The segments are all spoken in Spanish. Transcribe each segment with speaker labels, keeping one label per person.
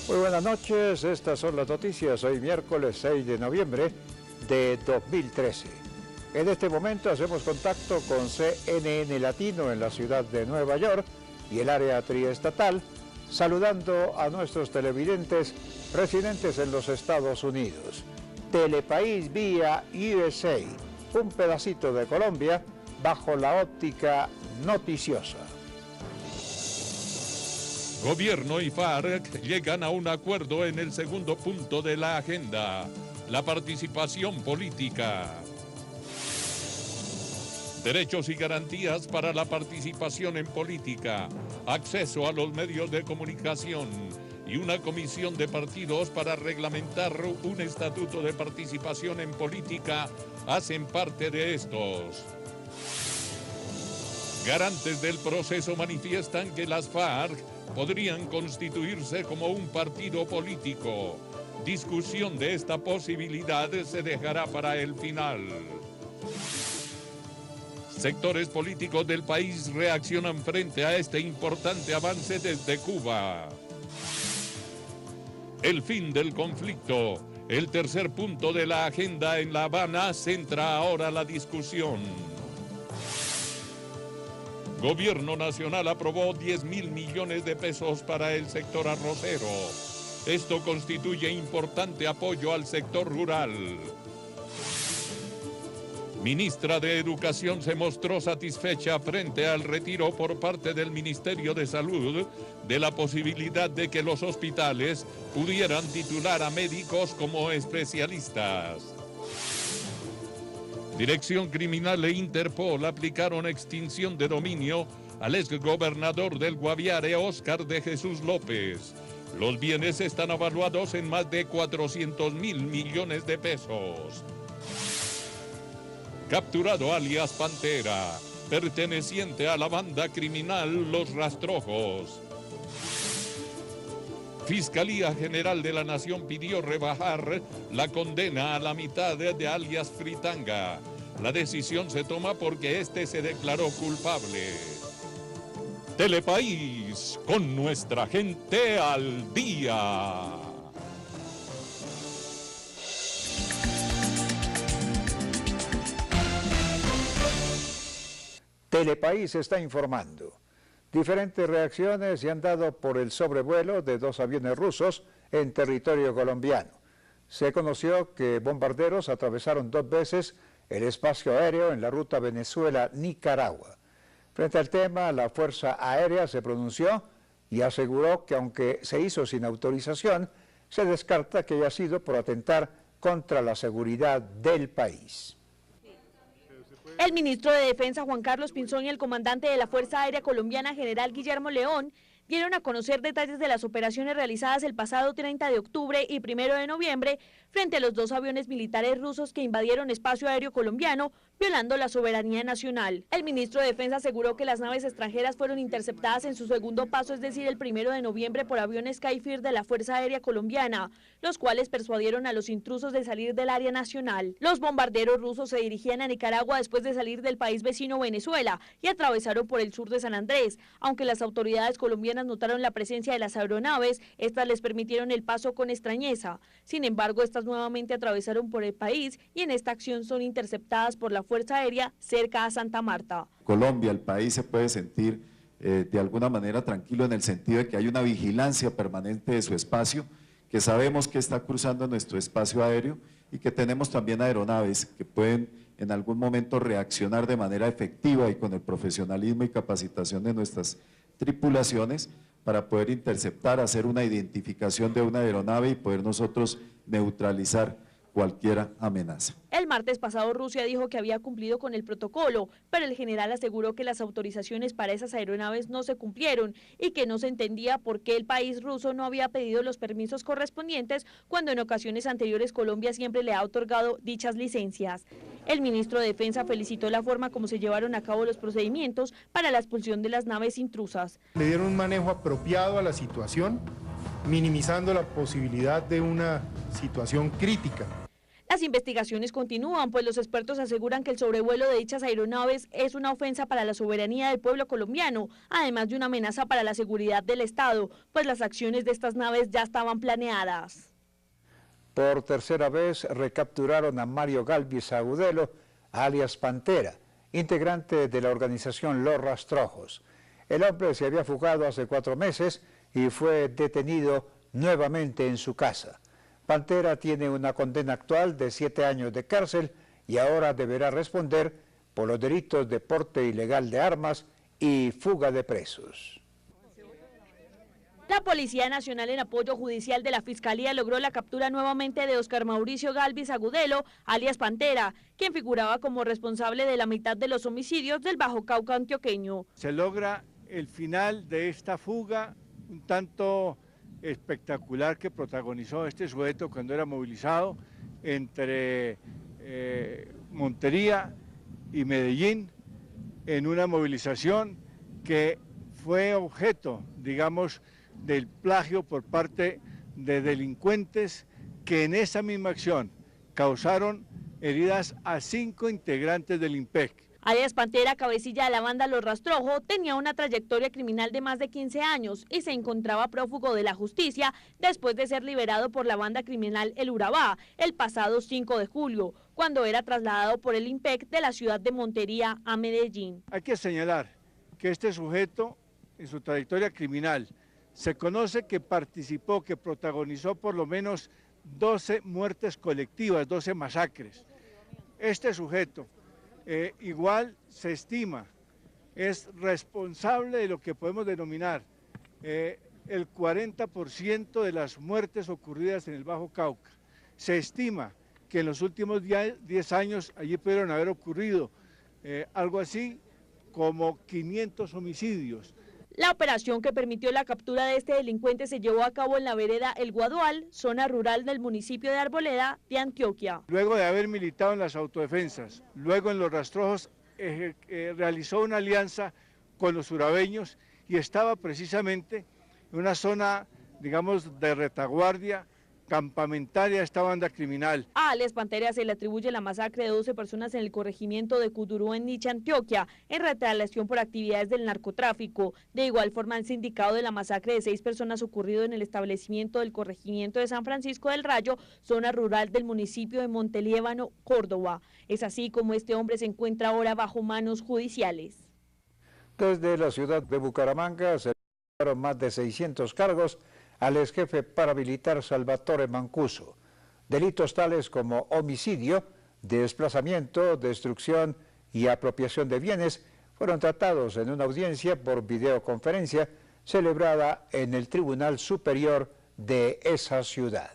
Speaker 1: Muy buenas noches, estas son las noticias hoy miércoles 6 de noviembre de 2013. En este momento hacemos contacto con CNN Latino en la ciudad de Nueva York y el área triestatal, saludando a nuestros televidentes residentes en los Estados Unidos. Telepaís vía USA, un pedacito de Colombia bajo la óptica noticiosa.
Speaker 2: Gobierno y FARC llegan a un acuerdo en el segundo punto de la agenda, la participación política. Derechos y garantías para la participación en política, acceso a los medios de comunicación y una comisión de partidos para reglamentar un estatuto de participación en política hacen parte de estos. Garantes del proceso manifiestan que las FARC podrían constituirse como un partido político. Discusión de esta posibilidad se dejará para el final. Sectores políticos del país reaccionan frente a este importante avance desde Cuba. El fin del conflicto, el tercer punto de la agenda en La Habana, centra ahora la discusión. Gobierno Nacional aprobó 10.000 millones de pesos para el sector arrocero. Esto constituye importante apoyo al sector rural. Ministra de Educación se mostró satisfecha frente al retiro por parte del Ministerio de Salud de la posibilidad de que los hospitales pudieran titular a médicos como especialistas. Dirección Criminal e Interpol aplicaron extinción de dominio al exgobernador del Guaviare, Óscar de Jesús López. Los bienes están evaluados en más de 400.000 millones de pesos. Capturado alias Pantera, perteneciente a la banda criminal Los Rastrojos. Fiscalía General de la Nación pidió rebajar la condena a la mitad de alias Fritanga. La decisión se toma porque este se declaró culpable. Telepaís, con nuestra gente al día.
Speaker 1: Telepaís está informando. Diferentes reacciones se han dado por el sobrevuelo de 2 aviones rusos en territorio colombiano. Se conoció que bombarderos atravesaron 2 veces el espacio aéreo en la ruta Venezuela-Nicaragua. Frente al tema, la Fuerza Aérea se pronunció y aseguró que aunque se hizo sin autorización, se descarta que haya sido por atentar contra la seguridad del país.
Speaker 3: El ministro de Defensa Juan Carlos Pinzón y el comandante de la Fuerza Aérea Colombiana general Guillermo León dieron a conocer detalles de las operaciones realizadas el pasado 30 de octubre y 1 de noviembre frente a los 2 aviones militares rusos que invadieron espacio aéreo colombiano, violando la soberanía nacional. El ministro de Defensa aseguró que las naves extranjeras fueron interceptadas en su segundo paso, es decir, el 1 de noviembre, por aviones Skyfir de la Fuerza Aérea Colombiana, los cuales persuadieron a los intrusos de salir del área nacional. Los bombarderos rusos se dirigían a Nicaragua después de salir del país vecino Venezuela y atravesaron por el sur de San Andrés. Aunque las autoridades colombianas notaron la presencia de las aeronaves, estas les permitieron el paso con extrañeza. Sin embargo, estas nuevamente atravesaron por el país y en esta acción son interceptadas por la Fuerza Aérea cerca a Santa Marta.
Speaker 4: Colombia, el país se puede sentir de alguna manera tranquilo en el sentido de que hay una vigilancia permanente de su espacio, que sabemos que está cruzando nuestro espacio aéreo y que tenemos también aeronaves que pueden en algún momento reaccionar de manera efectiva y con el profesionalismo y capacitación de nuestras tripulaciones para poder interceptar, hacer una identificación de una aeronave y poder nosotros neutralizar cualquier amenaza.
Speaker 3: El martes pasado Rusia dijo que había cumplido con el protocolo, pero el general aseguró que las autorizaciones para esas aeronaves no se cumplieron y que no se entendía por qué el país ruso no había pedido los permisos correspondientes cuando en ocasiones anteriores Colombia siempre le ha otorgado dichas licencias. El ministro de Defensa felicitó la forma como se llevaron a cabo los procedimientos para la expulsión de las naves intrusas.
Speaker 5: Le dieron un manejo apropiado a la situación, minimizando la posibilidad de una situación crítica.
Speaker 3: Las investigaciones continúan, pues los expertos aseguran que el sobrevuelo de dichas aeronaves es una ofensa para la soberanía del pueblo colombiano, además de una amenaza para la seguridad del Estado, pues las acciones de estas naves ya estaban planeadas.
Speaker 1: Por tercera vez recapturaron a Mario Galvis Agudelo, alias Pantera, integrante de la organización Los Rastrojos. El hombre se había fugado hace 4 meses y fue detenido nuevamente en su casa. Pantera tiene una condena actual de 7 años de cárcel y ahora deberá responder por los delitos de porte ilegal de armas y fuga de presos.
Speaker 3: La Policía Nacional, en apoyo judicial de la Fiscalía, logró la captura nuevamente de Oscar Mauricio Galvis Agudelo, alias Pantera, quien figuraba como responsable de la mitad de los homicidios del Bajo Cauca antioqueño.
Speaker 6: Se logra el final de esta fuga un tanto espectacular que protagonizó este sujeto cuando era movilizado entre Montería y Medellín, en una movilización que fue objeto, digamos, del plagio por parte de delincuentes que en esa misma acción causaron heridas a 5 integrantes del IMPEC.
Speaker 3: Alias Pantera, cabecilla de la banda Los Rastrojos, tenía una trayectoria criminal de más de 15 años y se encontraba prófugo de la justicia después de ser liberado por la banda criminal El Urabá el pasado 5 de julio, cuando era trasladado por el IMPEC de la ciudad de Montería a Medellín.
Speaker 6: Hay que señalar que este sujeto, en su trayectoria criminal, se conoce que participó, que protagonizó por lo menos 12 muertes colectivas, 12 masacres. Este sujeto igual se estima, es responsable de lo que podemos denominar el 40% de las muertes ocurridas en el Bajo Cauca. Se estima que en los últimos 10 años allí pudieron haber ocurrido algo así como 500 homicidios.
Speaker 3: La operación que permitió la captura de este delincuente se llevó a cabo en la vereda El Guadual, zona rural del municipio de Arboleda, de Antioquia.
Speaker 6: Luego de haber militado en las autodefensas, luego en Los Rastrojos, realizó una alianza con los urabeños y estaba precisamente en una zona, digamos, de retaguardia campamentaria de esta banda criminal.
Speaker 3: A alias Pantera se le atribuye la masacre de 12 personas en el corregimiento de Cudurú en Nicha, Antioquia, en retaliación por actividades del narcotráfico. De igual forma, han indicado de la masacre de 6 personas ocurrido en el establecimiento del corregimiento de San Francisco del Rayo, zona rural del municipio de Monteliébano, Córdoba. Es así como este hombre se encuentra ahora bajo manos judiciales.
Speaker 1: Desde la ciudad de Bucaramanga se dieron más de 600 cargos al exjefe paramilitar Salvatore Mancuso. Delitos tales como homicidio, desplazamiento, destrucción y apropiación de bienes fueron tratados en una audiencia por videoconferencia celebrada en el Tribunal Superior de esa ciudad.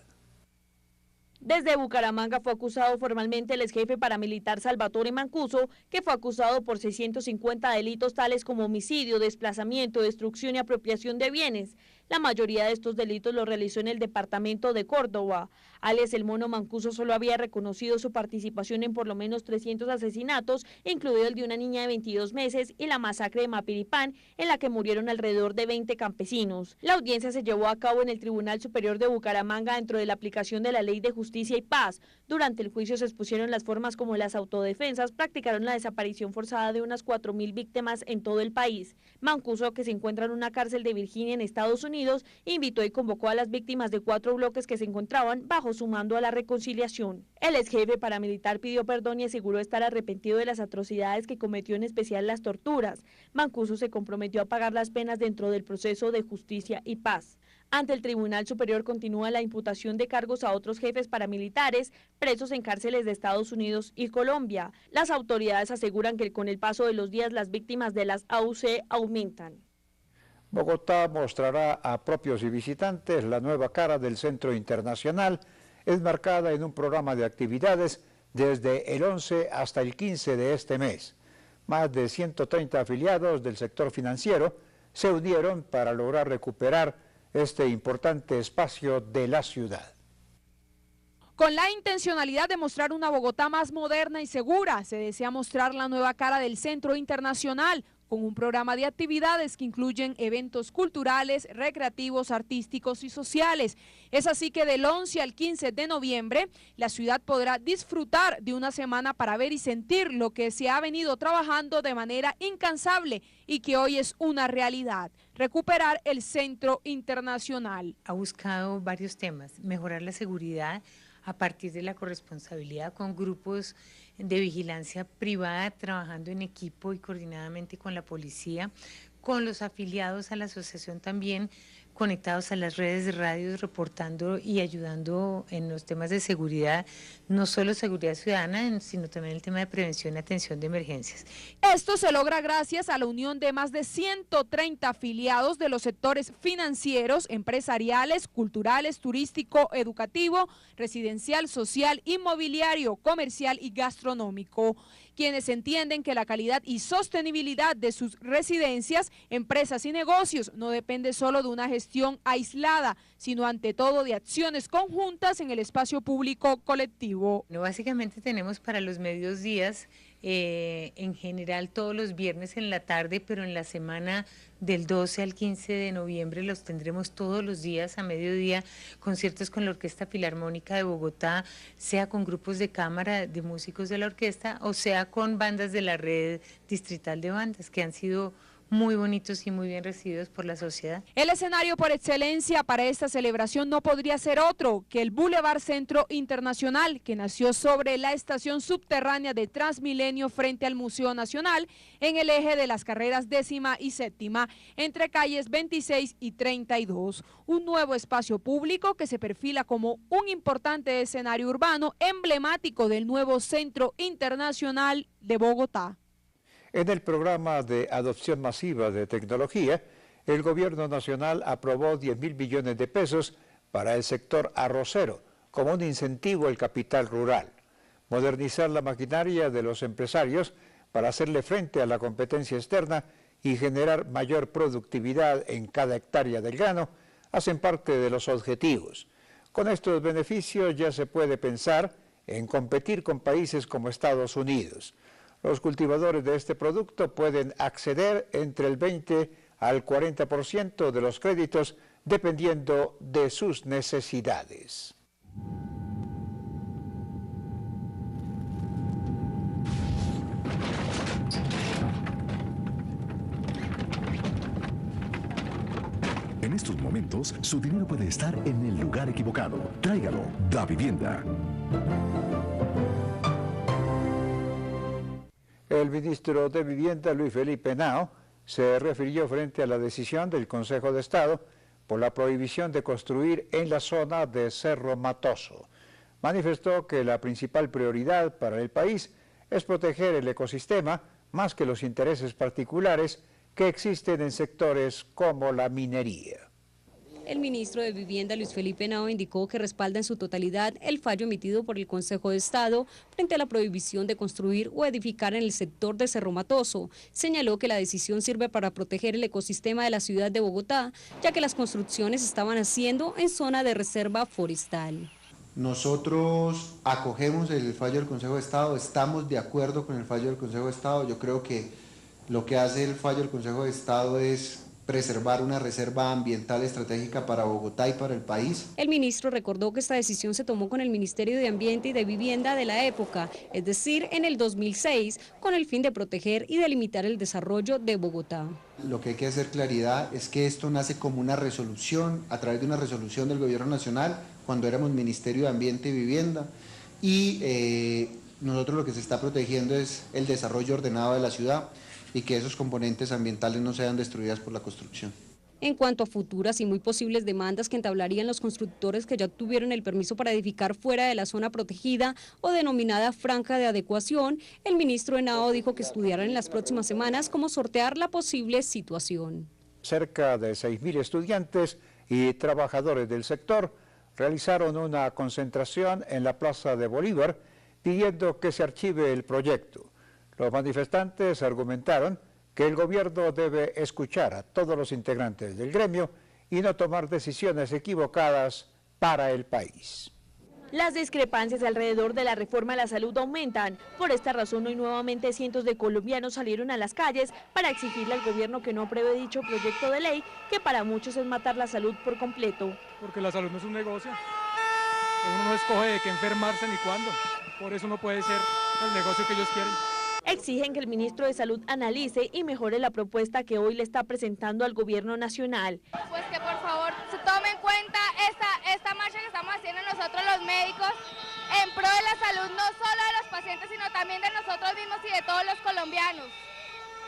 Speaker 3: Desde Bucaramanga fue acusado formalmente el exjefe paramilitar Salvatore Mancuso, que fue acusado por 650 delitos tales como homicidio, desplazamiento, destrucción y apropiación de bienes. La mayoría de estos delitos los realizó en el departamento de Córdoba. Alias El Mono Mancuso solo había reconocido su participación en por lo menos 300 asesinatos, incluido el de una niña de 22 meses y la masacre de Mapiripán, en la que murieron alrededor de 20 campesinos. La audiencia se llevó a cabo en el Tribunal Superior de Bucaramanga dentro de la aplicación de la Ley de Justicia y Paz. Durante el juicio se expusieron las formas como las autodefensas practicaron la desaparición forzada de unas 4.000 víctimas en todo el país. Mancuso, que se encuentra en una cárcel de Virginia en Estados Unidos, invitó y convocó a las víctimas de 4 bloques que se encontraban bajo su mando a la reconciliación. El exjefe paramilitar pidió perdón y aseguró estar arrepentido de las atrocidades que cometió, en especial las torturas. Mancuso se comprometió a pagar las penas dentro del proceso de justicia y paz. Ante el Tribunal Superior continúa la imputación de cargos a otros jefes paramilitares presos en cárceles de Estados Unidos y Colombia. Las autoridades aseguran que con el paso de los días las víctimas de las AUC aumentan.
Speaker 1: Bogotá mostrará a propios y visitantes la nueva cara del Centro Internacional, enmarcada en un programa de actividades desde el 11 hasta el 15 de este mes. Más de 130 afiliados del sector financiero se unieron para lograr recuperar este importante espacio de la ciudad.
Speaker 7: Con la intencionalidad de mostrar una Bogotá más moderna y segura, se desea mostrar la nueva cara del Centro Internacional, con un programa de actividades que incluyen eventos culturales, recreativos, artísticos y sociales. Es así que del 11 al 15 de noviembre, la ciudad podrá disfrutar de una semana para ver y sentir lo que se ha venido trabajando de manera incansable y que hoy es una realidad: recuperar el Centro Internacional.
Speaker 8: Ha buscado varios temas: mejorar la seguridad a partir de la corresponsabilidad con grupos de vigilancia privada, trabajando en equipo y coordinadamente con la policía, con los afiliados a la asociación también, conectados a las redes de radios, reportando y ayudando en los temas de seguridad, no solo seguridad ciudadana, sino también el tema de prevención y atención de emergencias.
Speaker 7: Esto se logra gracias a la unión de más de 130 afiliados de los sectores financieros, empresariales, culturales, turístico, educativo, residencial, social, inmobiliario, comercial y gastronómico, quienes entienden que la calidad y sostenibilidad de sus residencias, empresas y negocios no depende solo de una gestión aislada, sino ante todo de acciones conjuntas en el espacio público colectivo.
Speaker 8: Básicamente tenemos para los medios días, en general todos los viernes en la tarde, pero en la semana del 12 al 15 de noviembre los tendremos todos los días a mediodía, conciertos con la Orquesta Filarmónica de Bogotá, sea con grupos de cámara de músicos de la orquesta o sea con bandas de la red distrital de bandas, que han sido muy bonitos y muy bien recibidos por la sociedad.
Speaker 7: El escenario por excelencia para esta celebración no podría ser otro que el Boulevard Centro Internacional, que nació sobre la estación subterránea de Transmilenio frente al Museo Nacional, en el eje de las carreras 10ª y 7ª, entre calles 26 y 32. Un nuevo espacio público que se perfila como un importante escenario urbano emblemático del nuevo Centro Internacional de Bogotá.
Speaker 1: En el programa de adopción masiva de tecnología, el gobierno nacional aprobó 10.000 millones de pesos para el sector arrocero, como un incentivo al capital rural. Modernizar la maquinaria de los empresarios para hacerle frente a la competencia externa y generar mayor productividad en cada hectárea del grano hacen parte de los objetivos. Con estos beneficios ya se puede pensar en competir con países como Estados Unidos. Los cultivadores de este producto pueden acceder entre el 20 al 40% de los créditos dependiendo de sus necesidades.
Speaker 9: En estos momentos, su dinero puede estar en el lugar equivocado. Tráigalo, Davivienda.
Speaker 1: El ministro de Vivienda, Luis Felipe Henao, se refirió frente a la decisión del Consejo de Estado por la prohibición de construir en la zona de Cerro Matoso. Manifestó que la principal prioridad para el país es proteger el ecosistema más que los intereses particulares que existen en sectores como la minería.
Speaker 10: El ministro de Vivienda, Luis Felipe Henao, indicó que respalda en su totalidad el fallo emitido por el Consejo de Estado frente a la prohibición de construir o edificar en el sector de Cerro Matoso. Señaló que la decisión sirve para proteger el ecosistema de la ciudad de Bogotá, ya que las construcciones estaban haciendo en zona de reserva forestal.
Speaker 5: Nosotros acogemos el fallo del Consejo de Estado, estamos de acuerdo con el fallo del Consejo de Estado. Yo creo que lo que hace el fallo del Consejo de Estado es preservar una reserva ambiental estratégica para Bogotá y para el país.
Speaker 10: El ministro recordó que esta decisión se tomó con el Ministerio de Ambiente y de Vivienda de la época, es decir, en el 2006, con el fin de proteger y delimitar el desarrollo de Bogotá.
Speaker 5: Lo que hay que hacer claridad es que esto nace como una resolución, a través de una resolución del Gobierno Nacional, cuando éramos Ministerio de Ambiente y Vivienda, y nosotros lo que se está protegiendo es el desarrollo ordenado de la ciudad, y que esos componentes ambientales no sean destruidas por la construcción.
Speaker 10: En cuanto a futuras y muy posibles demandas que entablarían los constructores que ya obtuvieron el permiso para edificar fuera de la zona protegida o denominada franja de adecuación, el ministro Henao dijo que estudiarán en las próximas semanas cómo sortear la posible situación.
Speaker 1: Cerca de 6.000 estudiantes y trabajadores del sector realizaron una concentración en la Plaza de Bolívar pidiendo que se archive el proyecto. Los manifestantes argumentaron que el gobierno debe escuchar a todos los integrantes del gremio y no tomar decisiones equivocadas para el país.
Speaker 3: Las discrepancias alrededor de la reforma a la salud aumentan. Por esta razón, hoy nuevamente cientos de colombianos salieron a las calles para exigirle al gobierno que no apruebe dicho proyecto de ley, que para muchos es matar la salud por completo.
Speaker 11: Porque la salud no es un negocio. Uno no escoge de qué enfermarse ni cuándo. Por eso no puede ser el negocio que ellos quieren.
Speaker 3: Exigen que el ministro de Salud analice y mejore la propuesta que hoy le está presentando al gobierno nacional.
Speaker 12: Pues que por favor se tome en cuenta esta marcha que estamos haciendo nosotros los médicos en pro de la salud, no solo de los pacientes, sino también de nosotros mismos y de todos los colombianos.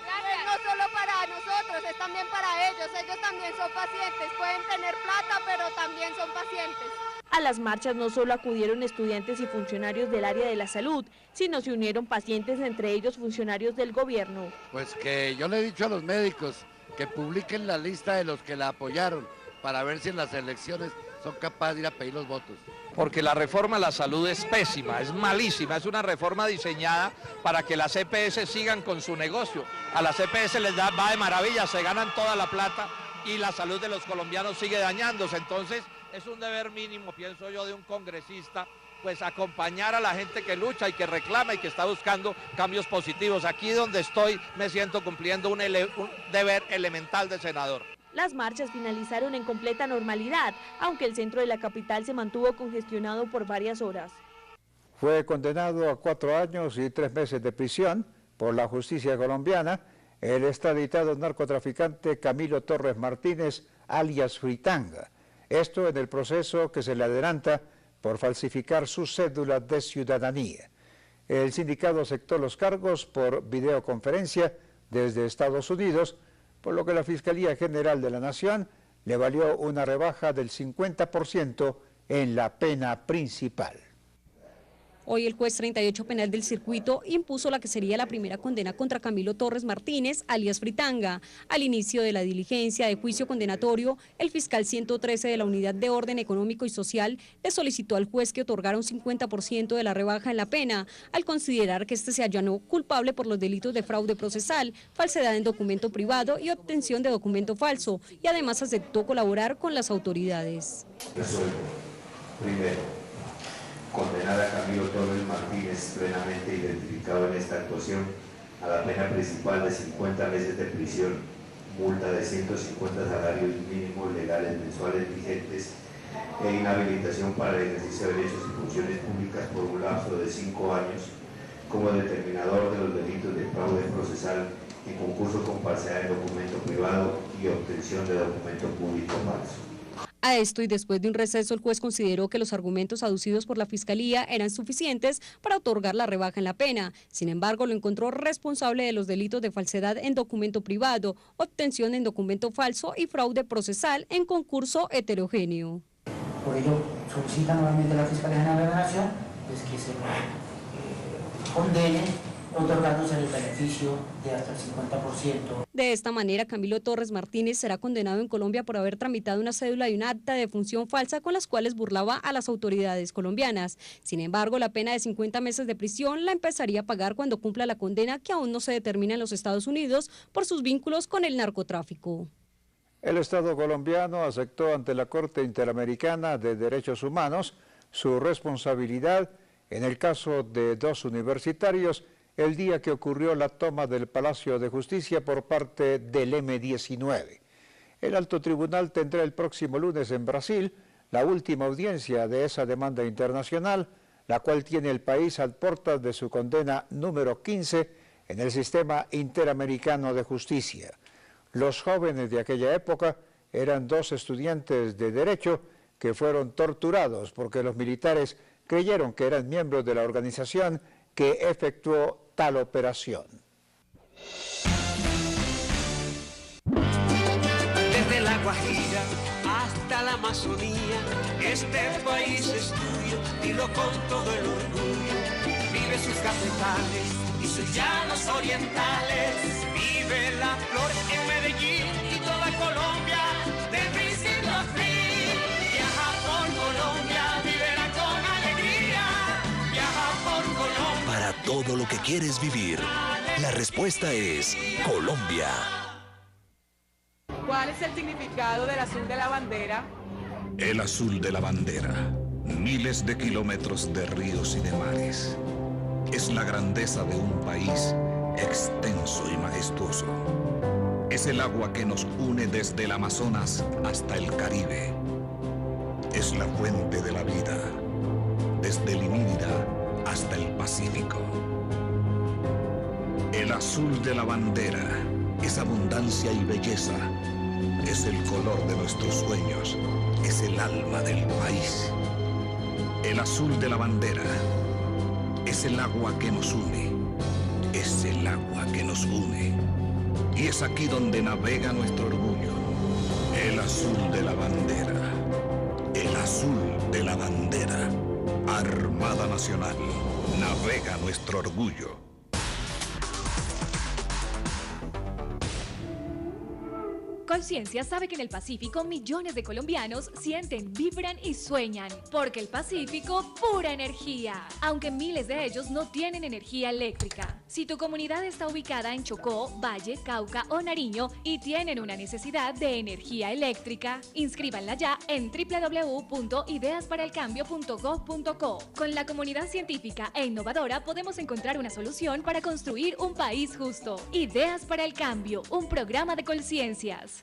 Speaker 12: Gracias. No solo para nosotros, es también para ellos también son pacientes, pueden tener plata, pero también son pacientes.
Speaker 3: A las marchas no solo acudieron estudiantes y funcionarios del área de la salud, sino se unieron pacientes, entre ellos funcionarios del gobierno.
Speaker 13: Pues que yo le he dicho a los médicos que publiquen la lista de los que la apoyaron para ver si en las elecciones son capaces de ir a pedir los votos.
Speaker 14: Porque la reforma a la salud es pésima, es malísima, es una reforma diseñada para que las EPS sigan con su negocio. A las EPS les va de maravilla, se ganan toda la plata y la salud de los colombianos sigue dañándose. Entonces es un deber mínimo, pienso yo, de un congresista, pues acompañar a la gente que lucha y que reclama y que está buscando cambios positivos. Aquí donde estoy me siento cumpliendo un deber elemental de senador.
Speaker 3: Las marchas finalizaron en completa normalidad, aunque el centro de la capital se mantuvo congestionado por varias horas.
Speaker 1: Fue condenado a 4 años y 3 meses de prisión por la justicia colombiana el extraditado narcotraficante Camilo Torres Martínez, alias Fritanga. Esto en el proceso que se le adelanta por falsificar su cédula de ciudadanía. El sindicato aceptó los cargos por videoconferencia desde Estados Unidos, por lo que la Fiscalía General de la Nación le valió una rebaja del 50% en la pena principal.
Speaker 10: Hoy el juez 38 penal del circuito impuso la que sería la primera condena contra Camilo Torres Martínez, alias Fritanga. Al inicio de la diligencia de juicio condenatorio, el fiscal 113 de la Unidad de Orden Económico y Social le solicitó al juez que otorgara un 50% de la rebaja en la pena, al considerar que este se allanó culpable por los delitos de fraude procesal, falsedad en documento privado y obtención de documento falso, y además aceptó colaborar con las autoridades.
Speaker 15: Resuelvo. Primero, condenar a Camilo Torres Martínez, plenamente identificado en esta actuación, a la pena principal de 50 meses de prisión, multa de 150 salarios mínimos legales mensuales vigentes e inhabilitación para el ejercicio de derechos y funciones públicas por un lapso de 5 años, como determinador de los delitos de fraude procesal y concurso con falsedad en documento privado y obtención de documento público falso.
Speaker 10: A esto y después de un receso, el juez consideró que los argumentos aducidos por la Fiscalía eran suficientes para otorgar la rebaja en la pena. Sin embargo, lo encontró responsable de los delitos de falsedad en documento privado, obtención en documento falso y fraude procesal en concurso heterogéneo.
Speaker 16: Por ello, solicita nuevamente a la Fiscalía General de la Nación pues, que se condene, otorgándose el beneficio de hasta el 50%.
Speaker 10: De esta manera, Camilo Torres Martínez será condenado en Colombia por haber tramitado una cédula y un acta de función falsa con las cuales burlaba a las autoridades colombianas. Sin embargo, la pena de 50 meses de prisión la empezaría a pagar cuando cumpla la condena, que aún no se determina en los Estados Unidos por sus vínculos con el narcotráfico.
Speaker 1: El Estado colombiano aceptó ante la Corte Interamericana de Derechos Humanos su responsabilidad en el caso de 2 universitarios el día que ocurrió la toma del Palacio de Justicia por parte del M-19. El alto tribunal tendrá el próximo lunes en Brasil la última audiencia de esa demanda internacional, la cual tiene el país a puertas de su condena número 15 en el sistema interamericano de justicia. Los jóvenes de aquella época eran 2 estudiantes de Derecho que fueron torturados porque los militares creyeron que eran miembros de la organización que efectuó tal operación.
Speaker 17: Desde la Guajira hasta la Amazonía, este país es tuyo, dilo con todo el orgullo. Vive sus cafetales y sus llanos orientales, vive la flor en Medellín y toda Colombia, de principio a fin. Viaja por Colombia, vivirá con alegría, viaja por Colombia.
Speaker 9: Para todo lo que quieres vivir, la respuesta es Colombia.
Speaker 7: ¿Cuál es el significado del azul de la bandera?
Speaker 9: El azul de la bandera
Speaker 18: Miles de kilómetros de ríos y de mares. Es la grandeza de un país extenso y majestuoso. Es el agua que nos une desde el Amazonas hasta el Caribe. Es la fuente de la vida, desde el Inírida hasta el Pacífico. El azul de la bandera es abundancia y belleza. Es el color de nuestros sueños. Es el alma del país. El azul de la bandera es el agua que nos une. Es el agua que nos une. Y es aquí donde navega nuestro orgullo. El azul de la bandera. El azul de la bandera. Armada Nacional. Navega nuestro orgullo.
Speaker 19: Colciencia sabe que en el Pacífico millones de colombianos sienten, vibran y sueñan, porque el Pacífico, pura energía, aunque miles de ellos no tienen energía eléctrica. Si tu comunidad está ubicada en Chocó, Valle, Cauca o Nariño y tienen una necesidad de energía eléctrica, inscríbanla ya en www.ideasparalcambio.gov.co. Con la comunidad científica e innovadora podemos encontrar una solución para construir un país justo. Ideas para el Cambio, un programa de Colciencias.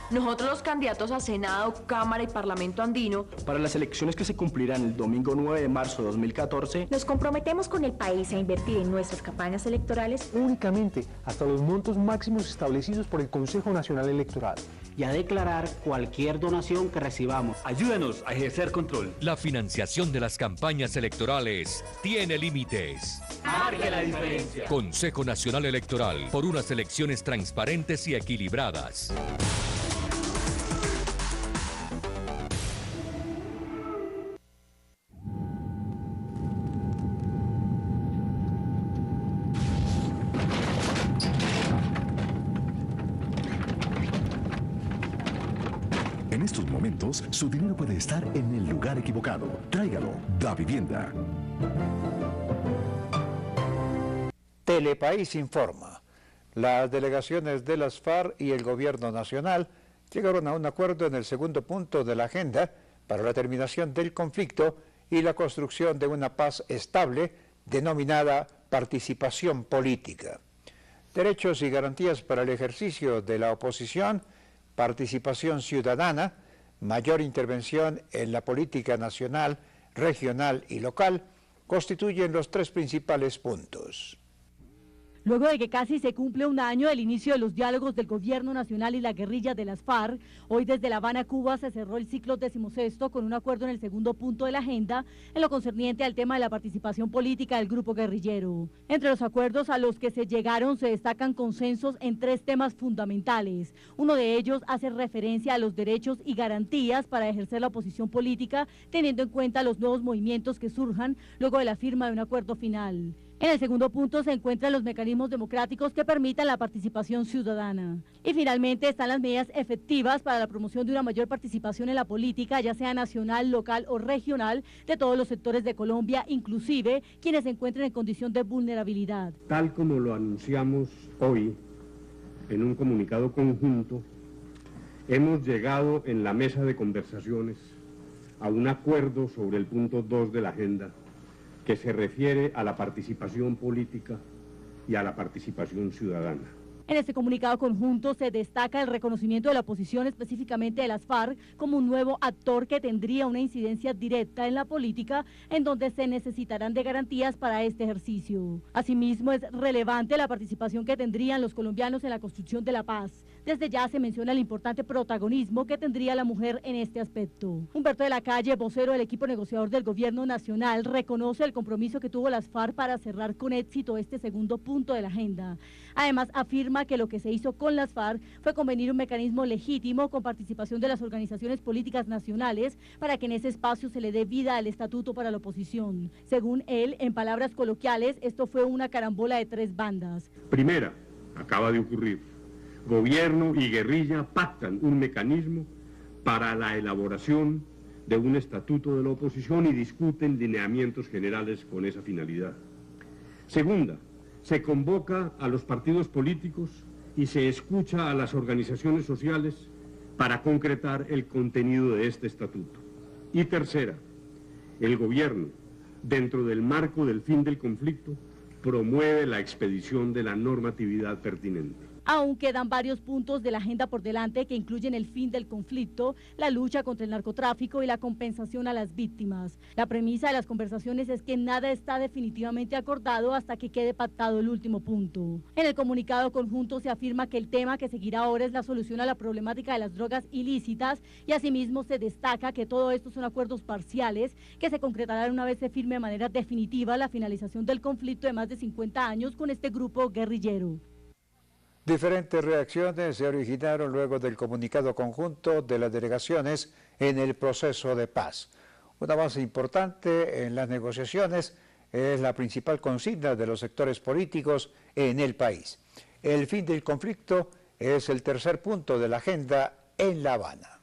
Speaker 3: Nosotros los candidatos a Senado, Cámara y Parlamento andino,
Speaker 20: para las elecciones que se cumplirán el domingo 9 de marzo de 2014,
Speaker 21: nos comprometemos con el país a invertir en nuestras campañas electorales
Speaker 22: únicamente hasta los montos máximos establecidos por el Consejo Nacional Electoral
Speaker 23: y a declarar cualquier donación que recibamos.
Speaker 24: Ayúdanos a ejercer control.
Speaker 2: La financiación de las campañas electorales tiene límites.
Speaker 24: Marque la diferencia.
Speaker 2: Consejo Nacional Electoral, por unas elecciones transparentes y equilibradas.
Speaker 9: En estos momentos, su dinero puede estar en el lugar equivocado. Tráigalo. Da Vivienda.
Speaker 1: Telepaís informa. Las delegaciones de las FARC y el Gobierno Nacional llegaron a un acuerdo en el segundo punto de la agenda para la terminación del conflicto y la construcción de una paz estable denominada participación política. Derechos y garantías para el ejercicio de la oposición, participación ciudadana, mayor intervención en la política nacional, regional y local, constituyen los tres principales puntos.
Speaker 25: Luego de que casi se cumple un año del inicio de los diálogos del Gobierno Nacional y la guerrilla de las FARC, hoy desde La Habana, Cuba, se cerró el ciclo 16º con un acuerdo en el segundo punto de la agenda en lo concerniente al tema de la participación política del grupo guerrillero. Entre los acuerdos a los que se llegaron se destacan consensos en tres temas fundamentales. Uno de ellos hace referencia a los derechos y garantías para ejercer la oposición política, teniendo en cuenta los nuevos movimientos que surjan luego de la firma de un acuerdo final. En el segundo punto se encuentran los mecanismos democráticos que permitan la participación ciudadana. Y finalmente están las medidas efectivas para la promoción de una mayor participación en la política, ya sea nacional, local o regional, de todos los sectores de Colombia, inclusive quienes se encuentren en condición de vulnerabilidad.
Speaker 26: Tal como lo anunciamos hoy en un comunicado conjunto, hemos llegado en la mesa de conversaciones a un acuerdo sobre el punto 2 de la agenda, que se refiere a la participación política y a la participación ciudadana.
Speaker 25: En este comunicado conjunto se destaca el reconocimiento de la oposición, específicamente de las FARC, como un nuevo actor que tendría una incidencia directa en la política, en donde se necesitarán de garantías para este ejercicio. Asimismo, es relevante la participación que tendrían los colombianos en la construcción de la paz. Desde ya se menciona el importante protagonismo que tendría la mujer en este aspecto. Humberto de la Calle, vocero del equipo negociador del Gobierno Nacional, reconoce el compromiso que tuvo las FARC para cerrar con éxito este segundo punto de la agenda. Además, afirma que lo que se hizo con las FARC fue convenir un mecanismo legítimo con participación de las organizaciones políticas nacionales para que en ese espacio se le dé vida al estatuto para la oposición. Según él, en palabras coloquiales, esto fue una carambola de tres bandas.
Speaker 26: Primera, acaba de ocurrir. Gobierno y guerrilla pactan un mecanismo para la elaboración de un estatuto de la oposición y discuten lineamientos generales con esa finalidad. Segunda, se convoca a los partidos políticos y se escucha a las organizaciones sociales para concretar el contenido de este estatuto. Y tercera, el gobierno, dentro del marco del fin del conflicto, promueve la expedición de la normatividad pertinente.
Speaker 25: Aún quedan varios puntos de la agenda por delante que incluyen el fin del conflicto, la lucha contra el narcotráfico y la compensación a las víctimas. La premisa de las conversaciones es que nada está definitivamente acordado hasta que quede pactado el último punto. En el comunicado conjunto se afirma que el tema que seguirá ahora es la solución a la problemática de las drogas ilícitas y asimismo se destaca que todo esto son acuerdos parciales que se concretarán una vez se firme de manera definitiva la finalización del conflicto de más de 50 años con este grupo guerrillero.
Speaker 1: Diferentes reacciones se originaron luego del comunicado conjunto de las delegaciones en el proceso de paz. Un avance importante en las negociaciones es la principal consigna de los sectores políticos en el país. El fin del conflicto es el tercer punto de la agenda en La Habana.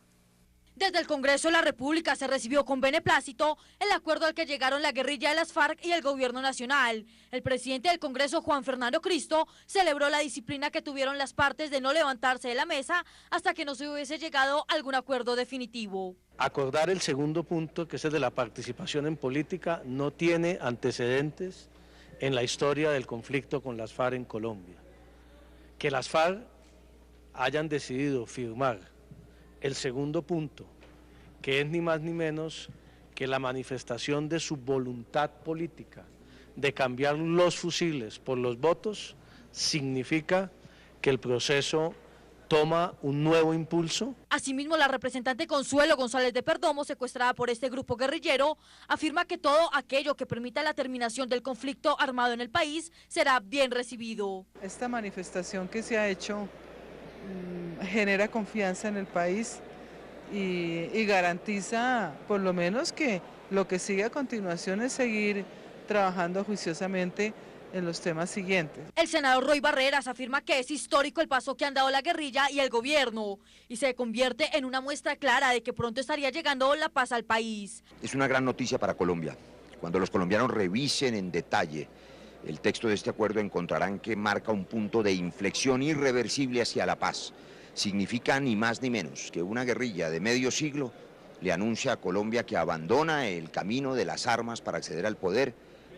Speaker 3: Desde el Congreso de la República se recibió con beneplácito el acuerdo al que llegaron la guerrilla de las FARC y el Gobierno Nacional. El presidente del Congreso, Juan Fernando Cristo, celebró la disciplina que tuvieron las partes de no levantarse de la mesa hasta que no se hubiese llegado a algún acuerdo definitivo.
Speaker 4: Acordar el segundo punto, que es el de la participación en política, no tiene antecedentes en la historia del conflicto con las FARC en Colombia. Que las FARC hayan decidido firmar el segundo punto, que es ni más ni menos que la manifestación de su voluntad política de cambiar los fusiles por los votos, significa que el proceso toma un nuevo impulso.
Speaker 3: Asimismo, la representante Consuelo González de Perdomo, secuestrada por este grupo guerrillero, afirma que todo aquello que permita la terminación del conflicto armado en el país será bien recibido.
Speaker 5: Esta manifestación que se ha hecho genera confianza en el país y garantiza por lo menos que lo que sigue a continuación es seguir trabajando juiciosamente en los temas siguientes.
Speaker 3: El senador Roy Barreras afirma que es histórico el paso que han dado la guerrilla y el gobierno y se convierte en una muestra clara de que pronto estaría llegando la paz al país.
Speaker 6: Es una gran noticia para Colombia. Cuando los colombianos revisen en detalle el texto de este acuerdo encontrarán que marca un punto de inflexión irreversible hacia la paz. Significa ni más ni menos que una guerrilla de medio siglo le anuncia a Colombia que abandona el camino de las armas para acceder al poder,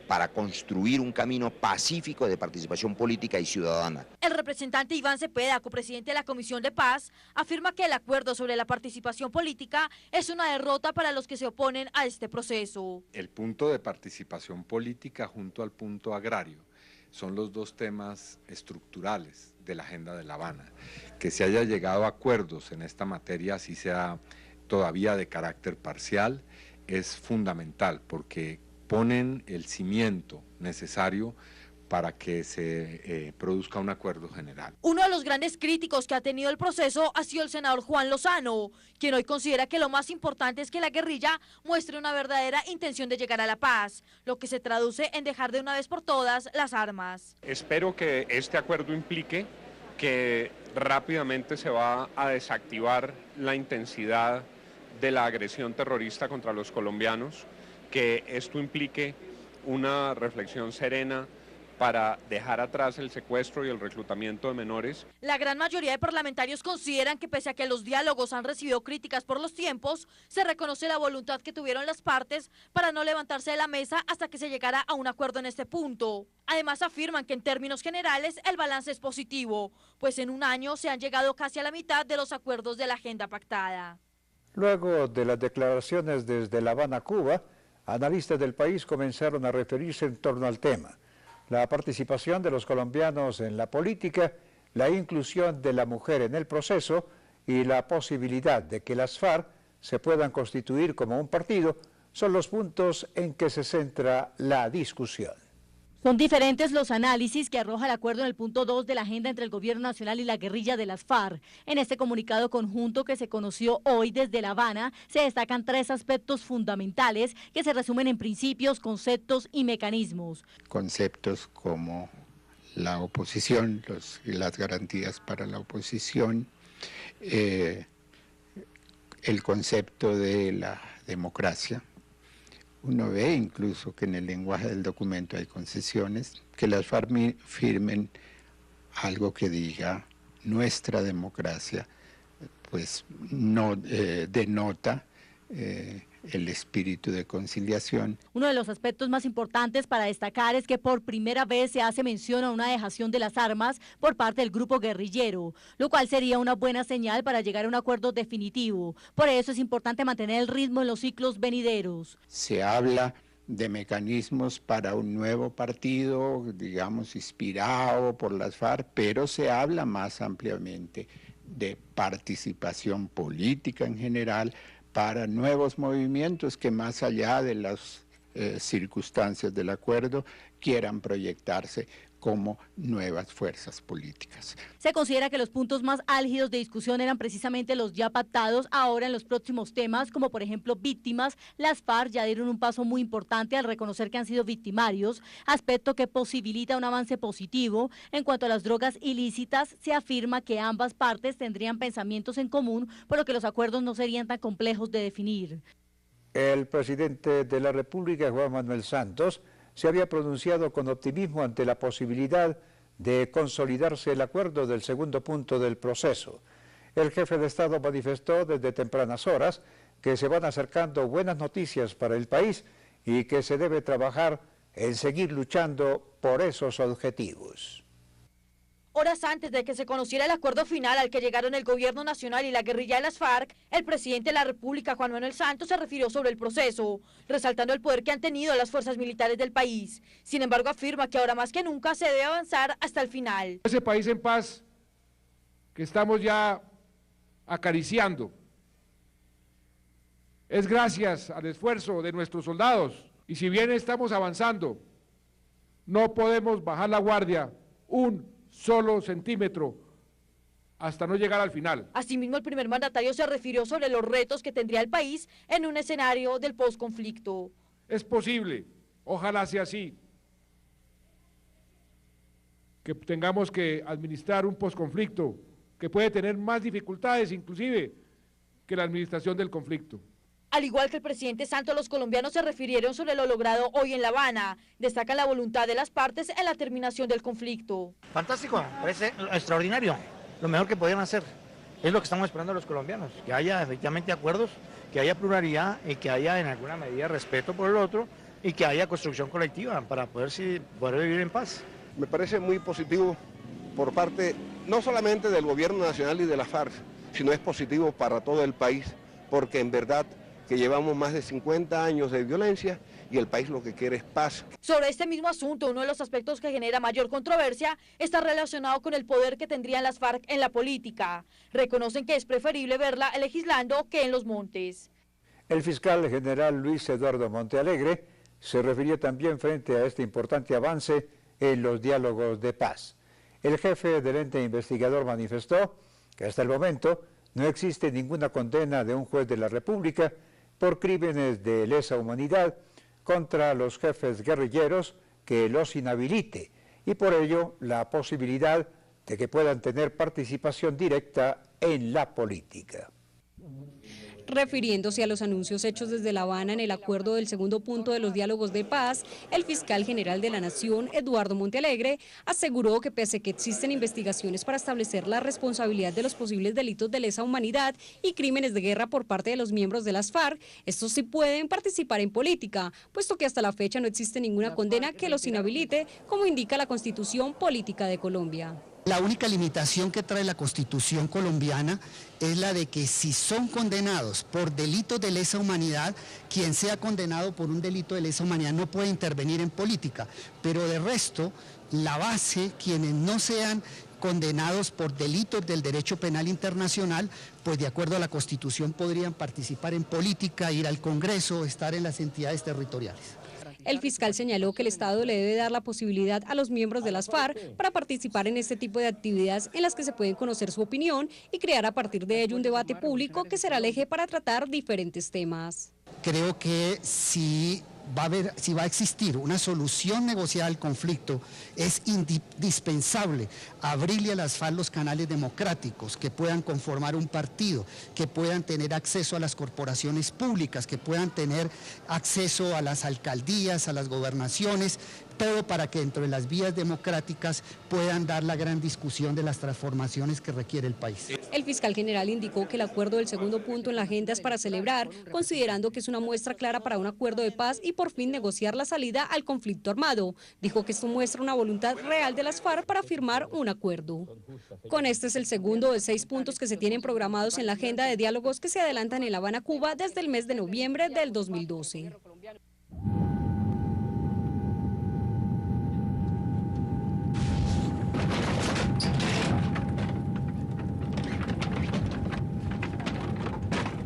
Speaker 6: para construir un camino pacífico de participación política y ciudadana.
Speaker 3: El representante Iván Cepeda, copresidente de la Comisión de Paz, afirma que el acuerdo sobre la participación política es una derrota para los que se oponen a este proceso.
Speaker 8: El punto de participación política junto al punto agrario son los dos temas estructurales de la agenda de La Habana. Que se haya llegado a acuerdos en esta materia, así sea todavía de carácter parcial, es fundamental porque ponen el cimiento necesario para que se produzca un acuerdo general.
Speaker 3: Uno de los grandes críticos que ha tenido el proceso ha sido el senador Juan Lozano, quien hoy considera que lo más importante es que la guerrilla muestre una verdadera intención de llegar a la paz, lo que se traduce en dejar de una vez por todas las armas.
Speaker 26: Espero que este acuerdo implique que rápidamente se va a desactivar la intensidad de la agresión terrorista contra los colombianos, que esto implique una reflexión serena para dejar atrás el secuestro y el reclutamiento de menores.
Speaker 3: La gran mayoría de parlamentarios consideran que pese a que los diálogos han recibido críticas por los tiempos, se reconoce la voluntad que tuvieron las partes para no levantarse de la mesa hasta que se llegara a un acuerdo en este punto. Además afirman que en términos generales el balance es positivo, pues en un año se han llegado casi a la mitad de los acuerdos de la agenda pactada.
Speaker 1: Luego de las declaraciones desde La Habana, Cuba, analistas del país comenzaron a referirse en torno al tema. La participación de los colombianos en la política, la inclusión de la mujer en el proceso y la posibilidad de que las FARC se puedan constituir como un partido son los puntos en que se centra la discusión.
Speaker 25: Son diferentes los análisis que arroja el acuerdo en el punto 2 de la agenda entre el Gobierno Nacional y la guerrilla de las FARC. En este comunicado conjunto que se conoció hoy desde La Habana, se destacan 3 aspectos fundamentales que se resumen en principios, conceptos y mecanismos.
Speaker 11: Conceptos como la oposición, las garantías para la oposición, el concepto de la democracia. Uno ve incluso que en el lenguaje del documento hay concesiones, que las FARC firmen algo que diga nuestra democracia pues no denota el espíritu de conciliación.
Speaker 25: Uno de los aspectos más importantes para destacar es que por primera vez se hace mención a una dejación de las armas por parte del grupo guerrillero, lo cual sería una buena señal para llegar a un acuerdo definitivo. Por eso es importante mantener el ritmo en los ciclos venideros.
Speaker 11: Se habla de mecanismos para un nuevo partido, digamos, inspirado por las FARC, pero se habla más ampliamente de participación política en general para nuevos movimientos que más allá de las circunstancias del acuerdo quieran proyectarse como nuevas fuerzas políticas.
Speaker 25: Se considera que los puntos más álgidos de discusión eran precisamente los ya pactados. Ahora en los próximos temas, como por ejemplo víctimas, las FARC ya dieron un paso muy importante al reconocer que han sido victimarios, aspecto que posibilita un avance positivo. En cuanto a las drogas ilícitas, se afirma que ambas partes tendrían pensamientos en común, por lo que los acuerdos no serían tan complejos de definir.
Speaker 1: El presidente de la República, Juan Manuel Santos, se había pronunciado con optimismo ante la posibilidad de consolidarse el acuerdo del segundo punto del proceso. El jefe de Estado manifestó desde tempranas horas que se van acercando buenas noticias para el país y que se debe trabajar en seguir luchando por esos objetivos.
Speaker 3: Horas antes de que se conociera el acuerdo final al que llegaron el Gobierno Nacional y la guerrilla de las FARC, el presidente de la República, Juan Manuel Santos, se refirió sobre el proceso, resaltando el poder que han tenido las fuerzas militares del país. Sin embargo, afirma que ahora más que nunca se debe avanzar hasta el final.
Speaker 10: Ese país en paz que estamos ya acariciando es gracias al esfuerzo de nuestros soldados. Y si bien estamos avanzando, no podemos bajar la guardia un solo centímetro hasta no llegar al final.
Speaker 3: Asimismo, el primer mandatario se refirió sobre los retos que tendría el país en un escenario del posconflicto.
Speaker 10: Es posible, ojalá sea así, que tengamos que administrar un posconflicto que puede tener más dificultades inclusive que la administración del conflicto.
Speaker 3: Al igual que el presidente Santos, los colombianos se refirieron sobre lo logrado hoy en La Habana. Destacan la voluntad de las partes en la terminación del conflicto.
Speaker 12: Fantástico, parece extraordinario, lo mejor que podían hacer. Es lo que estamos esperando los colombianos, que haya efectivamente acuerdos, que haya pluralidad y que haya en alguna medida respeto por el otro y que haya construcción colectiva para poder vivir en paz.
Speaker 13: Me parece muy positivo por parte no solamente del gobierno nacional y de la FARC, sino es positivo para todo el país, porque en verdad que llevamos más de 50 años de violencia y el país lo que quiere es paz.
Speaker 3: Sobre este mismo asunto, uno de los aspectos que genera mayor controversia está relacionado con el poder que tendrían las FARC en la política. Reconocen que es preferible verla legislando que en los montes.
Speaker 1: El fiscal general Luis Eduardo Montealegre se refirió también frente a este importante avance en los diálogos de paz. El jefe del ente investigador manifestó que hasta el momento no existe ninguna condena de un juez de la República por crímenes de lesa humanidad contra los jefes guerrilleros que los inhabilite y por ello la posibilidad de que puedan tener participación directa en la política.
Speaker 14: Refiriéndose a los anuncios hechos desde La Habana en el acuerdo del segundo punto de los diálogos de paz, el fiscal general de la Nación, Eduardo Montealegre, aseguró que pese a que existen investigaciones para establecer la responsabilidad de los posibles delitos de lesa humanidad y crímenes de guerra por parte de los miembros de las FARC, estos sí pueden participar en política, puesto que hasta la fecha no existe ninguna condena que los inhabilite, como indica la Constitución Política de Colombia.
Speaker 15: La única limitación que trae la Constitución colombiana es la de que si son condenados por delitos de lesa humanidad, quien sea condenado por un delito de lesa humanidad no puede intervenir en política, pero de resto, la base, quienes no sean condenados por delitos del derecho penal internacional, pues de acuerdo a la Constitución podrían participar en política, ir al Congreso, estar en las entidades territoriales.
Speaker 14: El fiscal señaló que el Estado le debe dar la posibilidad a los miembros de las FARC para participar en este tipo de actividades en las que se pueden conocer su opinión y crear a partir de ello un debate público que será el eje para tratar diferentes temas.
Speaker 15: Creo que si va a existir una solución negociada al conflicto, es indispensable abrirle a las FARC los canales democráticos, que puedan conformar un partido, que puedan tener acceso a las corporaciones públicas, que puedan tener acceso a las alcaldías, a las gobernaciones, todo para que dentro de las vías democráticas puedan dar la gran discusión de las transformaciones que requiere el país.
Speaker 14: El fiscal general indicó que el acuerdo del segundo punto en la agenda es para celebrar, considerando que es una muestra clara para un acuerdo de paz y por fin negociar la salida al conflicto armado. Dijo que esto muestra una voluntad real de las FARC para firmar un acuerdo. Con este es el segundo de 6 puntos que se tienen programados en la agenda de diálogos que se adelantan en La Habana, Cuba, desde el mes de noviembre del 2012.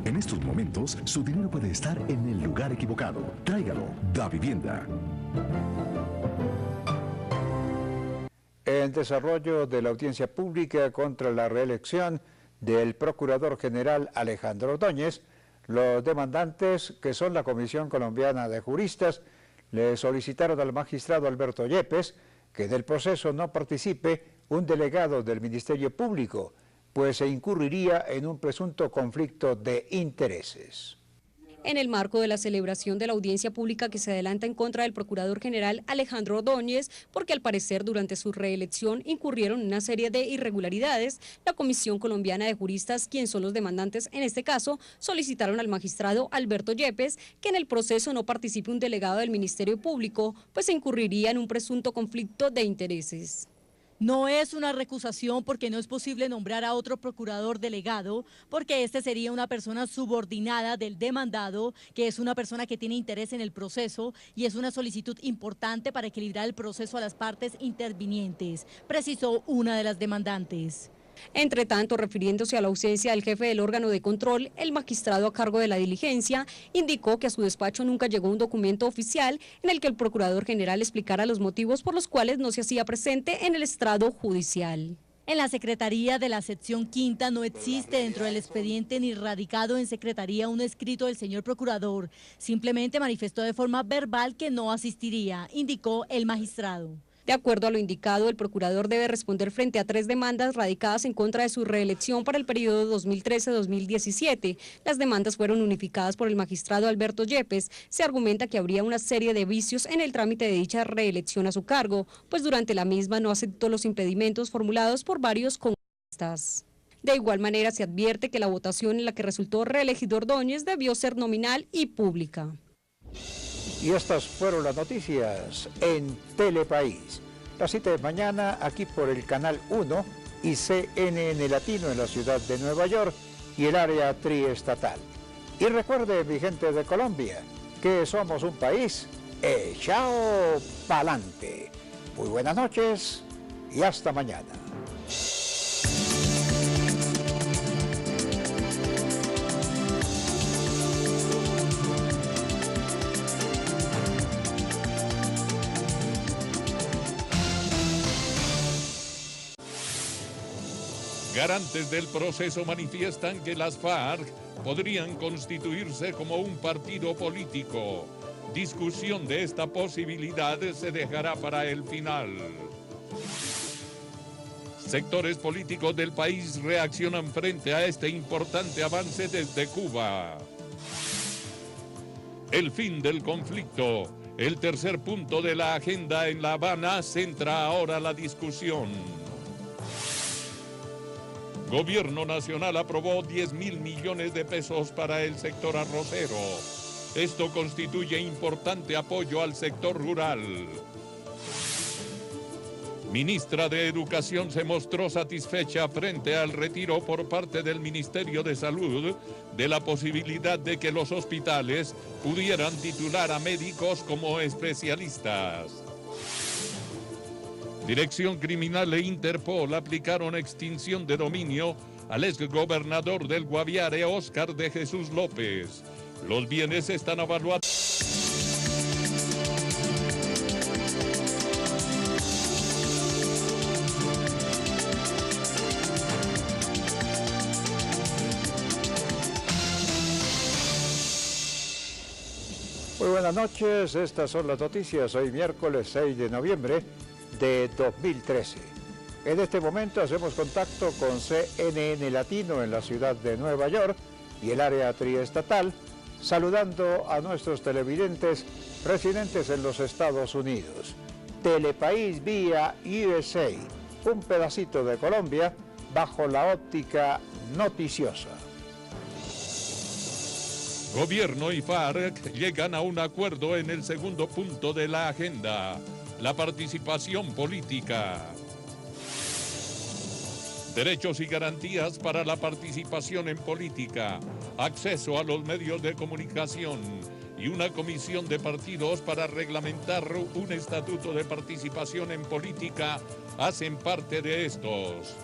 Speaker 9: En estos momentos, su dinero puede estar en el lugar equivocado. Tráigalo, Da Vivienda.
Speaker 1: En desarrollo de la audiencia pública contra la reelección del Procurador General Alejandro Ordóñez, los demandantes, que son la Comisión Colombiana de Juristas, le solicitaron al magistrado Alberto Yepes que del proceso no participe un delegado del Ministerio Público, pues se incurriría en un presunto conflicto de intereses.
Speaker 14: En el marco de la celebración de la audiencia pública que se adelanta en contra del Procurador General Alejandro Ordóñez, porque al parecer durante su reelección incurrieron en una serie de irregularidades, la Comisión Colombiana de Juristas, quien son los demandantes en este caso, solicitaron al magistrado Alberto Yepes que en el proceso no participe un delegado del Ministerio Público, pues se incurriría en un presunto conflicto de intereses.
Speaker 25: No es una recusación porque no es posible nombrar a otro procurador delegado, porque este sería una persona subordinada del demandado, que es una persona que tiene interés en el proceso y es una solicitud importante para equilibrar el proceso a las partes intervinientes, precisó una de las demandantes.
Speaker 14: Entre tanto, refiriéndose a la ausencia del jefe del órgano de control, el magistrado a cargo de la diligencia indicó que a su despacho nunca llegó un documento oficial en el que el procurador general explicara los motivos por los cuales no se hacía presente en el estrado judicial.
Speaker 25: En la Secretaría de la Sección Quinta no existe dentro del expediente ni radicado en Secretaría un escrito del señor procurador. Simplemente manifestó de forma verbal que no asistiría, indicó el magistrado.
Speaker 14: De acuerdo a lo indicado, el procurador debe responder frente a 3 demandas radicadas en contra de su reelección para el periodo 2013-2017. Las demandas fueron unificadas por el magistrado Alberto Yepes. Se argumenta que habría una serie de vicios en el trámite de dicha reelección a su cargo, pues durante la misma no aceptó los impedimentos formulados por varios congresistas. De igual manera, se advierte que la votación en la que resultó reelegido Ordóñez debió ser nominal y pública.
Speaker 1: Y estas fueron las noticias en Telepaís. La cita de mañana aquí por el Canal 1 y CNN Latino en la ciudad de Nueva York y el área triestatal. Y recuerde, mi gente de Colombia, que somos un país echado pa'lante. Muy buenas noches y hasta mañana.
Speaker 2: Garantes del proceso manifiestan que las FARC podrían constituirse como un partido político. Discusión de esta posibilidad se dejará para el final. Sectores políticos del país reaccionan frente a este importante avance desde Cuba. El fin del conflicto, el tercer punto de la agenda en La Habana, centra ahora la discusión. Gobierno Nacional aprobó 10.000 millones de pesos para el sector arrocero. Esto constituye importante apoyo al sector rural. Ministra de Educación se mostró satisfecha frente al retiro por parte del Ministerio de Salud de la posibilidad de que los hospitales pudieran titular a médicos como especialistas. Dirección Criminal e Interpol aplicaron extinción de dominio al exgobernador del Guaviare, Óscar de Jesús López. Los bienes están evaluados.
Speaker 1: Muy buenas noches, estas son las noticias hoy miércoles 6 de noviembre de 2013. En este momento hacemos contacto con CNN Latino en la ciudad de Nueva York y el área triestatal, saludando a nuestros televidentes residentes en los Estados Unidos. Telepaís vía USA, un pedacito de Colombia bajo la óptica noticiosa.
Speaker 2: Gobierno y FARC llegan a un acuerdo en el segundo punto de la agenda, la participación política. Derechos y garantías para la participación en política, acceso a los medios de comunicación y una comisión de partidos para reglamentar un estatuto de participación en política hacen parte de estos.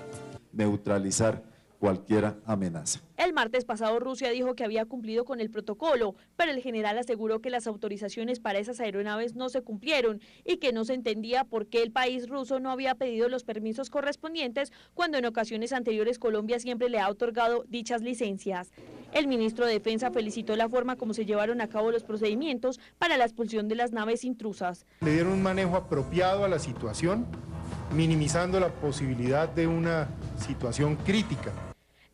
Speaker 7: Neutralizar cualquier amenaza.
Speaker 3: El martes pasado Rusia dijo que había cumplido con el protocolo, pero el general aseguró que las autorizaciones para esas aeronaves no se cumplieron y que no se entendía por qué el país ruso no había pedido los permisos correspondientes cuando en ocasiones anteriores Colombia siempre le ha otorgado dichas licencias. El ministro de Defensa felicitó la forma como se llevaron a cabo los procedimientos para la expulsión de las naves intrusas.
Speaker 16: Le dieron un manejo apropiado a la situación, minimizando la posibilidad de una situación crítica.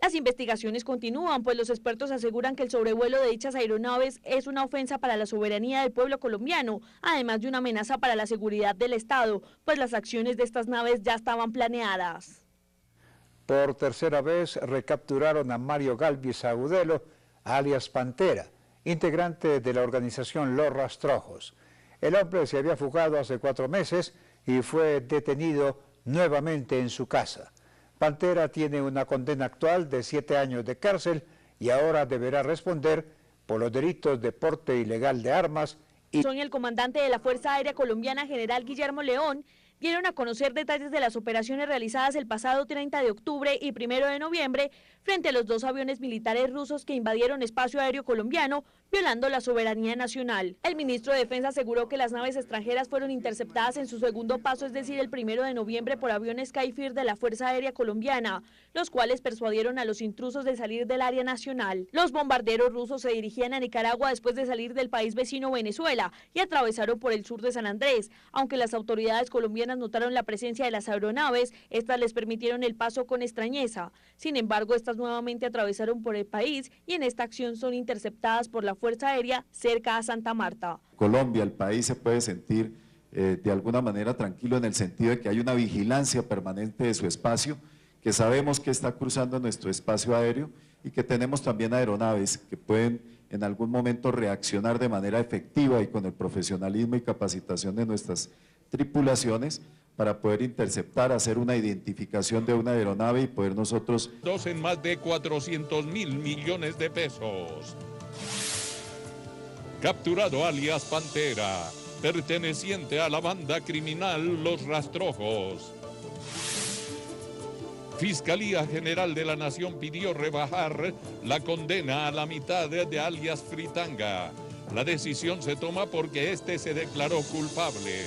Speaker 3: Las investigaciones continúan, pues los expertos aseguran que el sobrevuelo de dichas aeronaves es una ofensa para la soberanía del pueblo colombiano, además de una amenaza para la seguridad del Estado, pues las acciones de estas naves ya estaban planeadas.
Speaker 1: Por tercera vez recapturaron a Mario Galvis Agudelo, alias Pantera, integrante de la organización Los Rastrojos. El hombre se había fugado hace 4 meses y fue detenido nuevamente en su casa. Pantera tiene una condena actual de 7 años de cárcel y ahora deberá responder por los delitos de porte ilegal de armas.
Speaker 3: Son el comandante de la Fuerza Aérea Colombiana, general Guillermo León, dieron a conocer detalles de las operaciones realizadas el pasado 30 de octubre y 1 de noviembre frente a los 2 aviones militares rusos que invadieron espacio aéreo colombiano, violando la soberanía nacional. El ministro de Defensa aseguró que las naves extranjeras fueron interceptadas en su segundo paso, es decir, el 1 de noviembre, por aviones Skyfire de la Fuerza Aérea Colombiana, los cuales persuadieron a los intrusos de salir del área nacional. Los bombarderos rusos se dirigían a Nicaragua después de salir del país vecino Venezuela y atravesaron por el sur de San Andrés. Aunque las autoridades colombianas notaron la presencia de las aeronaves, estas les permitieron el paso con extrañeza. Sin embargo, estas nuevamente atravesaron por el país y en esta acción son interceptadas por la Fuerza Aérea cerca a Santa Marta.
Speaker 7: Colombia, el país se puede sentir de alguna manera tranquilo en el sentido de que hay una vigilancia permanente de su espacio, que sabemos que está cruzando nuestro espacio aéreo y que tenemos también aeronaves que pueden en algún momento reaccionar de manera efectiva y con el profesionalismo y capacitación de nuestras tripulaciones para poder interceptar, hacer una identificación de una aeronave y poder nosotros...
Speaker 2: En más de 400.000 millones de pesos. Capturado alias Pantera, perteneciente a la banda criminal Los Rastrojos. Fiscalía General de la Nación pidió rebajar la condena a la mitad de alias Fritanga. La decisión se toma porque este se declaró culpable.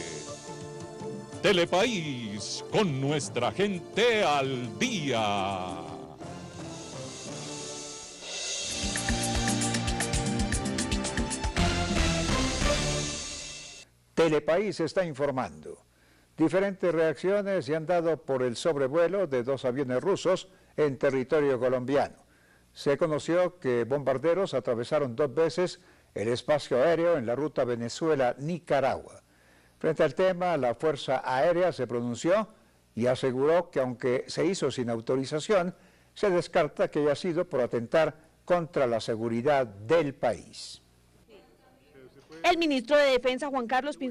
Speaker 2: Telepaís, con nuestra gente al día.
Speaker 1: Telepaís está informando. Diferentes reacciones se han dado por el sobrevuelo de 2 aviones rusos en territorio colombiano. Se conoció que bombarderos atravesaron 2 veces el espacio aéreo en la ruta Venezuela-Nicaragua. Frente al tema, la Fuerza Aérea se pronunció y aseguró que aunque se hizo sin autorización, se descarta que haya sido por atentar contra la seguridad del país.
Speaker 3: El ministro de Defensa, Juan Carlos Pinzón,